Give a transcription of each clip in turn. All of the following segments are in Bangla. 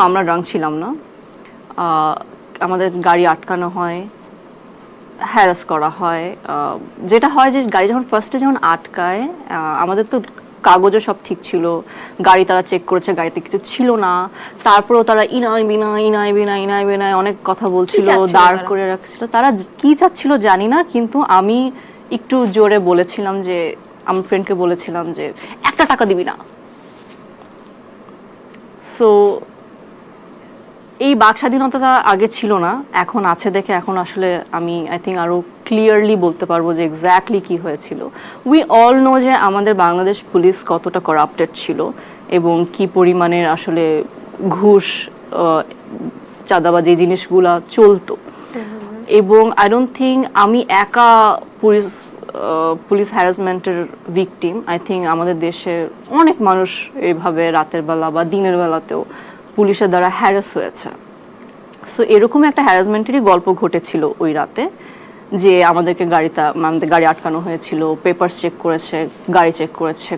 আমরা ড্রাঙ্ক ছিলাম না। আমাদের গাড়ি আটকানো হয়, হ্যারাস করা হয়। যেটা হয় যে গাড়ি যখন ফার্স্টে যখন আটকায়, আমাদের তো কাগজও সব ঠিক ছিল, গাড়ি তারা চেক করেছে, গাড়িতে কিছু ছিল না। তারপরেও তারা ইনায় বিনায় ইনায় বিনায় ইনায় বিনায় অনেক কথা বলছিল, দাঁড় করে রাখছিল। তারা কি চাচ্ছিল জানি না, কিন্তু আমি একটু জোরে বলেছিলাম যে, আমার ফ্রেন্ডকে বলেছিলাম যে 1 টাকা দিবি না। সো এই বাক স্বাধীনতা আগে ছিল না, এখন আছে দেখে এখন আসলে আমি আই থিঙ্ক আরো ক্লিয়ারলি বলতে পারবো যে এক্স্যাক্টলি কি হয়েছিল। উই অল নো যে আমাদের বাংলাদেশ পুলিশ কতটা করাপ্টেড ছিল এবং কি পরিমাণের আসলে ঘুষ, চাঁদাবাজি জিনিসগুলা চলতো। এবং আই ডোন্ট থিঙ্ক আমি একা পুলিশ হ্যারাসমেন্টের ভিকটিম। আই থিঙ্ক আমাদের দেশে অনেক মানুষ এইভাবে রাতের বেলা বা দিনের বেলাতেও পুলিশের দ্বারা হ্যারাস হয়েছে। সো এরকম একটা হ্যারাসমেন্টেরই গল্প ঘটেছিল ওই রাতে, যে আমাদের গাড়ি আটকানো হয়েছিল, পেপারস চেক করেছে, গাড়ি চেক করেছে,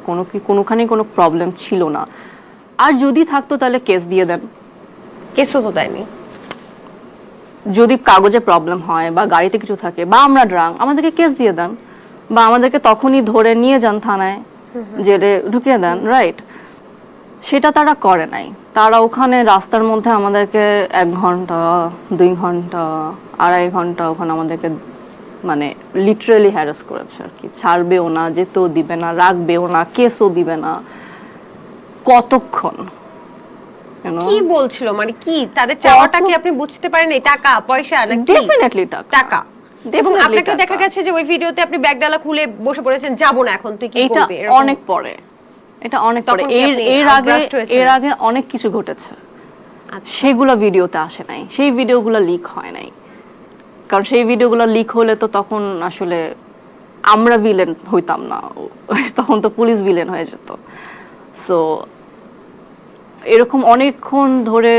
কোনোখানেই কোনো প্রবলেম ছিল না। আর যদি থাকতো তাহলে কেস দিয়ে দেন। কেসও তো দেয়নি। যদি কাগজে প্রবলেম হয় বা গাড়িতে কিছু থাকে বা আমরা ড্রাঙ্ক, আমাদেরকে কেস দিয়ে দেন বা আমাদেরকে তখনই ধরে নিয়ে যান থানায়, জেলে ঢুকিয়ে দেন, রাইট? সেটা তারা করে নাই। তারা ওখানে রাস্তার মধ্যে আমাদেরকে 1 ঘন্টা 2 ঘন্টা 2.5 ঘন্টা ওখানে আমাদেরকে মানে লিটারালি হ্যারাস করেছে আর কি। ছাড়বেও না, যেতেও দিবে না, রাখবেও না, কেসও দিবে না। কতক্ষণ কি বলছিল, মানে কি তাদের চাওয়াটা কি আপনি বুঝতে পারেন? টাকা পয়সা নাকি? ডেফিনেটলি টাকা। এবং আপনাকে দেখা গেছে যে ওই ভিডিওতে আপনি ব্যাগডালা খুলে বসে পড়েছেন, যাব না এখন, তুই কি করবি? এটা অনেক পরে, এটা অনেক পরে। এর আগে অনেক কিছু ঘটেছে, সেগুলো ভিডিওতে আসে নাই, সেই ভিডিওগুলো লিক হয় নাই। কারণ সেই ভিডিওগুলো লিক হলে তো তখন আসলে আমরা ভিলেন হইতাম না, তখন তো পুলিশ ভিলেন হয়ে যেত। সো এরকম অনেকক্ষণ ধরে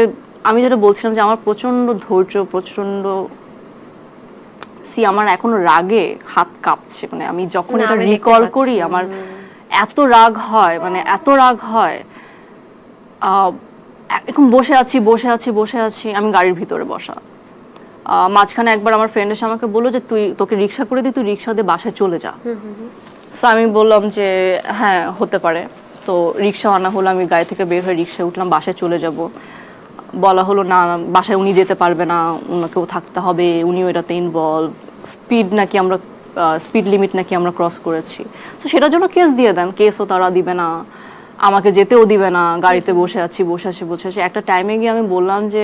আমি যেটা বলছিলাম যে আমার প্রচন্ড ধৈর্য, আমার এখনো রাগে হাত কাঁপছে। মানে আমি যখন এটা রিকল করি আমার এত রাগ হয়, মানে এত রাগ হয়। এখন বসে আছি আমি গাড়ির ভিতরে বসা। মাঝখানে একবার আমার ফ্রেন্ড এসে আমাকে বললো যে তোকে রিক্সা করে দিই, তুই রিক্সা দিয়ে বাসায় চলে যা। সো আমি বললাম যে হ্যাঁ হতে পারে। তো রিক্সা আনা হলো, আমি গাড়ি থেকে বের হয়ে রিক্সায় উঠলাম, বাসায় চলে যাব। বলা হলো না, বাসায় উনি যেতে পারবে না, ওনাকেও থাকতে হবে, উনিও এটাতে ইনভলভ। স্পিড লিমিট নাকি আমরা ক্রস করেছি। তো সেটার জন্য কেস দিয়ে দেন। কেসও তারা দিবে না, আমাকে যেতেও দিবে না, গাড়িতে বসে আছি। একটা টাইমে গিয়ে আমি বললাম যে